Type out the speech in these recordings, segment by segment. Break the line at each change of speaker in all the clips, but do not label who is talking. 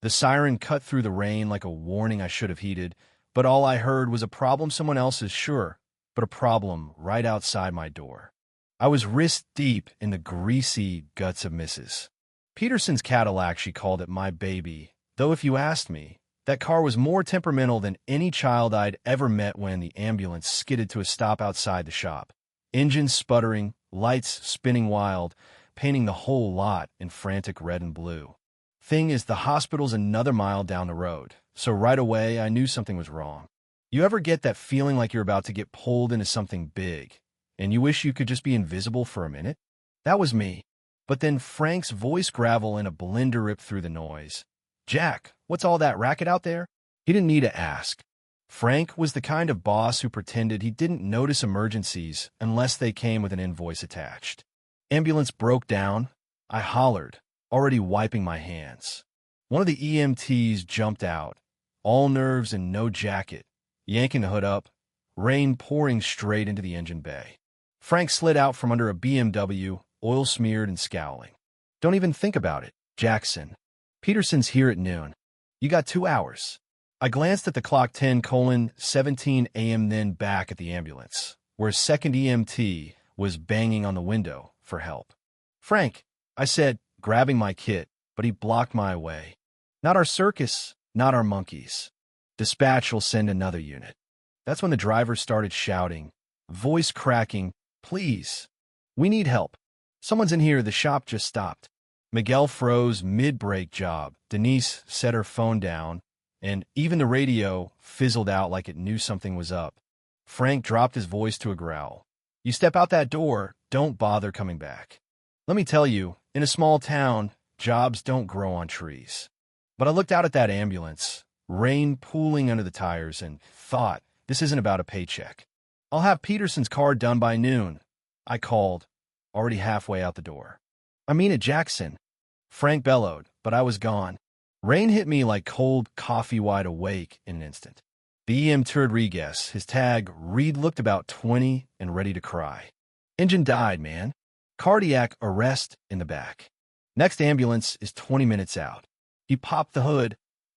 The siren cut through the rain like a warning I should have heeded, but all I heard was a problem someone else's, sure, but a problem right outside my door. I was wrist-deep in the greasy guts of Mrs. Peterson's Cadillac. She called it my baby, though if you asked me, that car was more temperamental than any child I'd ever met when the ambulance skidded to a stop outside the shop. Engine sputtering, lights spinning wild, painting the whole lot in frantic red and blue. Thing is, the hospital's another mile down the road, so right away I knew something was wrong. You ever get that feeling like you're about to get pulled into something big, and you wish you could just be invisible for a minute? That was me. But then Frank's voice gravel in a blender ripped through the noise. "Jack, what's all that racket out there?" He didn't need to ask. Frank was the kind of boss who pretended he didn't notice emergencies unless they came with an invoice attached. Ambulance broke down. I hollered, already wiping my hands. One of the EMTs jumped out, all nerves and no jacket, yanking the hood up, rain pouring straight into the engine bay. Frank slid out from under a BMW, oil-smeared and scowling. "Don't even think about it, Jackson. Peterson's here at noon. You got 2 hours." I glanced at the clock, 10:17 a.m., then back at the ambulance, where a second EMT was banging on the window for help. "Frank," I said, grabbing my kit, but he blocked my way. "Not our circus, not our monkeys. Dispatch will send another unit." That's when the driver started shouting, voice cracking, "Please, we need help. Someone's in here, the shop just stopped." Miguel froze mid-brake job. Denise set her phone down, and even the radio fizzled out like it knew something was up. Frank dropped his voice to a growl. "You step out that door, don't bother coming back. Let me tell you, in a small town, jobs don't grow on trees." But I looked out at that ambulance, rain pooling under the tires, and thought, this isn't about a paycheck. "I'll have Peterson's car done by noon," I called, already halfway out the door. "I mean it, Jackson," Frank bellowed, but I was gone. Rain hit me like cold coffee, wide awake in an instant. The EM Rodriguez, his tag, Reed, looked about 20 and ready to cry. "Engine died, man. Cardiac arrest in the back. Next ambulance is 20 minutes out." He popped the hood,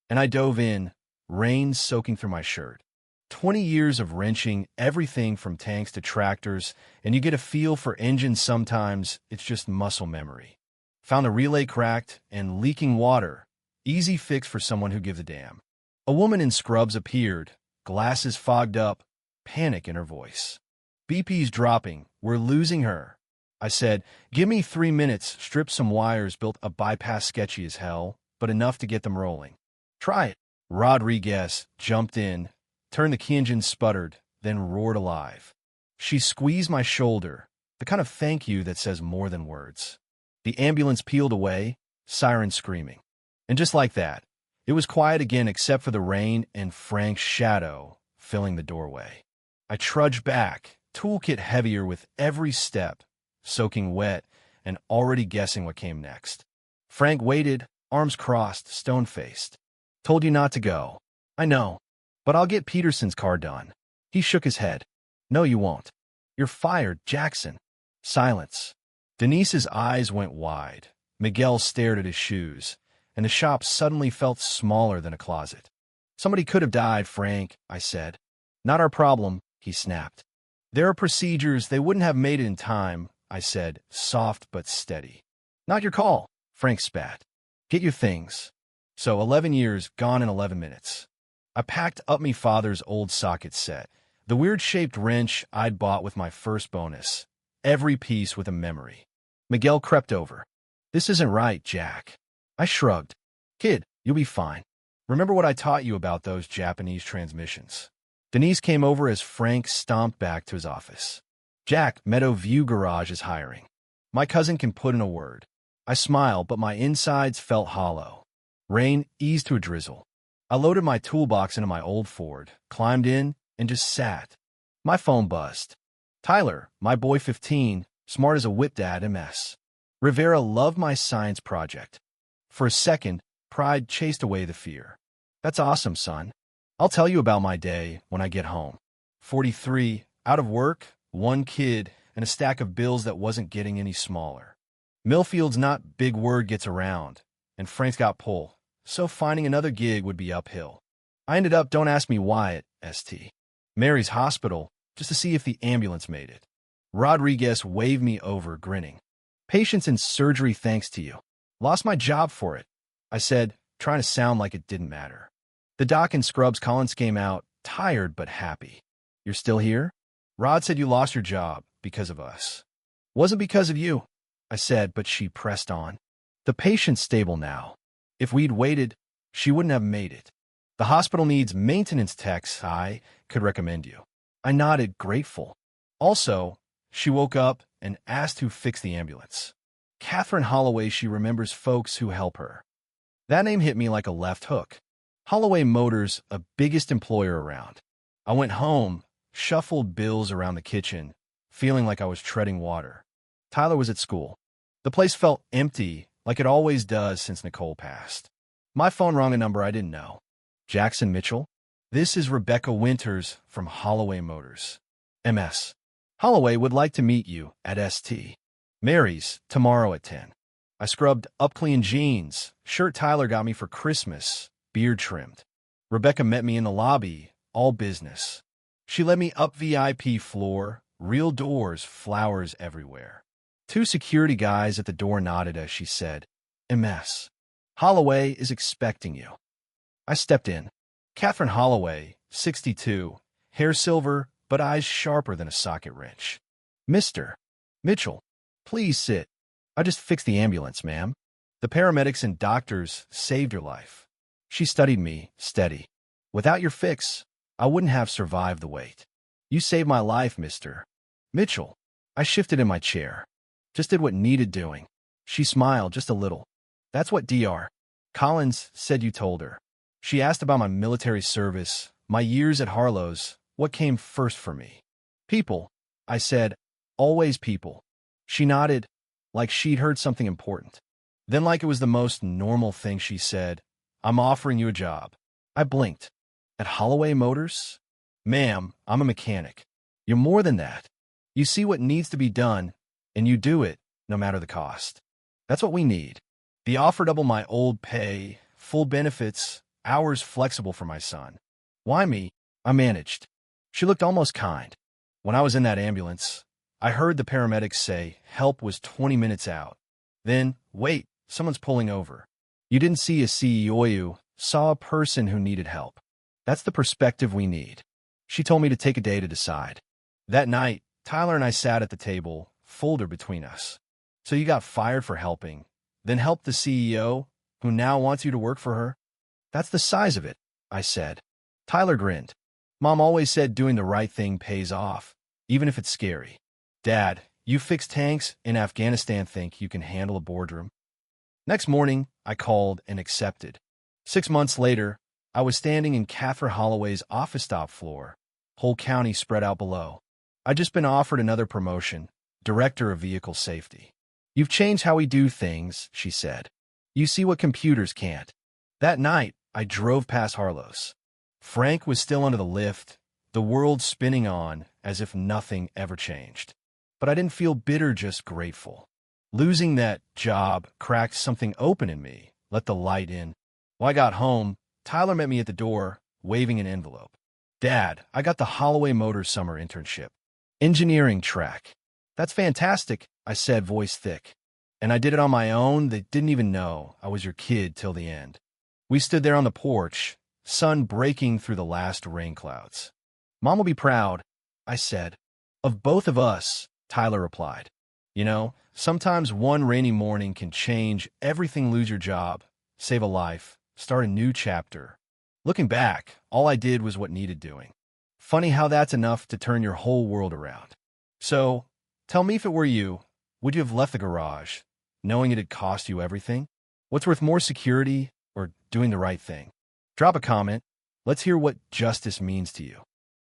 and I dove in, rain soaking through my shirt. 20 years of wrenching everything from tanks to tractors, and you get a feel for engines sometimes, it's just muscle memory. Found a relay cracked and leaking water. Easy fix for someone who gives a damn. A woman in scrubs appeared, glasses fogged up, panic in her voice. "BP's dropping. We're losing her." I said, "Give me 3 minutes, stripped some wires, built a bypass sketchy as hell, but enough to get them rolling." "Try it." Rodriguez jumped in, turned the key, engine sputtered, then roared alive. She squeezed my shoulder, the kind of thank you that says more than words. The ambulance peeled away, siren screaming. And just like that, it was quiet again except for the rain and Frank's shadow filling the doorway. I trudged back, toolkit heavier with every step, soaking wet and already guessing what came next. Frank waited, arms crossed, stone-faced. "Told you not to go." "I know, but I'll get Peterson's car done." He shook his head. "No, you won't. You're fired, Jackson." Silence. Denise's eyes went wide. Miguel stared at his shoes, and the shop suddenly felt smaller than a closet. "Somebody could have died, Frank," I said. "Not our problem," he snapped. "There are procedures. They wouldn't have made it in time," I said, soft but steady. "Not your call," Frank spat. "Get your things." So 11 years gone in 11 minutes. I packed up me father's old socket set, the weird-shaped wrench I'd bought with my first bonus, every piece with a memory. Miguel crept over. "This isn't right, Jack." I shrugged. "Kid, you'll be fine. Remember what I taught you about those Japanese transmissions." Denise came over as Frank stomped back to his office. "Jack, Meadow View Garage is hiring. My cousin can put in a word." I smiled, but my insides felt hollow. Rain eased to a drizzle. I loaded my toolbox into my old Ford, climbed in, and just sat. My phone buzzed. "Tyler, my boy 15, smart as a whip dad, MS. Rivera loved my science project." For a second, pride chased away the fear. "That's awesome, son. I'll tell you about my day when I get home." 43, out of work, 1 kid, and a stack of bills that wasn't getting any smaller. Millfield's not big word gets around, and Frank's got pull, so finding another gig would be uphill. I ended up, don't ask me why, at St. Mary's Hospital, just to see if the ambulance made it. Rodriguez waved me over, grinning. Patients in surgery thanks to you. Lost my job for it, I said, trying to sound like it didn't matter. The doc in scrubs Collins came out, tired but happy. You're still here? Rod said you lost your job because of us. Wasn't because of you, I said, but she pressed on. The patient's stable now. If we'd waited, she wouldn't have made it. The hospital needs maintenance techs. I could recommend you. I nodded, grateful. Also, she woke up and asked who fixed the ambulance. Catherine Holloway. She remembers folks who help her. That name hit me like a left hook. Holloway Motors, a biggest employer around. I went home, shuffled bills around the kitchen, feeling like I was treading water. Tyler was at school. The place felt empty, like it always does since Nicole passed. My phone rang, a number I didn't know. Jackson Mitchell? This is Rebecca Winters from Holloway Motors. MS. Holloway would like to meet you at St. Mary's tomorrow at 10. I scrubbed up clean jeans, shirt Tyler got me for Christmas, beard trimmed. Rebecca met me in the lobby, all business. She led me up VIP floor, real doors, flowers everywhere. 2 security guys at the door nodded as she said, MS. Holloway is expecting you. I stepped in. Catherine Holloway, 62, hair silver, but eyes sharper than a socket wrench. Mr. Mitchell, please sit. I just fixed the ambulance, ma'am. The paramedics and doctors saved your life. She studied me, steady. Without your fix, I wouldn't have survived the wait. You saved my life, Mr. Mitchell. I shifted in my chair. Just did what needed doing. She smiled just a little. That's what Dr. Collins said you told her. She asked about my military service, my years at Harlow's, what came first for me. People, I said, always people. She nodded, like she'd heard something important. Then, like it was the most normal thing, she said, I'm offering you a job. I blinked. At Holloway Motors? Ma'am, I'm a mechanic. You're more than that. You see what needs to be done, and you do it, no matter the cost. That's what we need. The offer doubled my old pay, full benefits, hours flexible for my son. Why me? I managed. She looked almost kind. When I was in that ambulance, I heard the paramedics say help was 20 minutes out. Then, wait, someone's pulling over. You didn't see a CEO, you saw a person who needed help. That's the perspective we need. She told me to take a day to decide. That night, Tyler and I sat at the table, folder between us. So you got fired for helping, then helped the CEO, who now wants you to work for her? That's the size of it, I said. Tyler grinned. Mom always said doing the right thing pays off, even if it's scary. Dad, you fix tanks in Afghanistan, think you can handle a boardroom? Next morning, I called and accepted. 6 months later, I was standing in Catherine Holloway's office top floor, whole county spread out below. I'd just been offered another promotion, Director of Vehicle Safety. You've changed how we do things, she said. You see what computers can't. That night, I drove past Harlow's. Frank was still under the lift, the world spinning on as if nothing ever changed. But I didn't feel bitter, just grateful. Losing that job cracked something open in me, let the light in. When I got home, Tyler met me at the door, waving an envelope. Dad, I got the Holloway Motors summer internship. Engineering track. That's fantastic, I said, voice thick. And I did it on my own. They didn't even know I was your kid till the end. We stood there on the porch, sun breaking through the last rain clouds. Mom will be proud, I said. Of both of us, Tyler replied. You know, sometimes one rainy morning can change everything. Lose your job, save a life, start a new chapter. Looking back, all I did was what needed doing. Funny how that's enough to turn your whole world around. So, tell me, if it were you, would you have left the garage, knowing it'd cost you everything? What's worth more, security or doing the right thing? Drop a comment. Let's hear what justice means to you.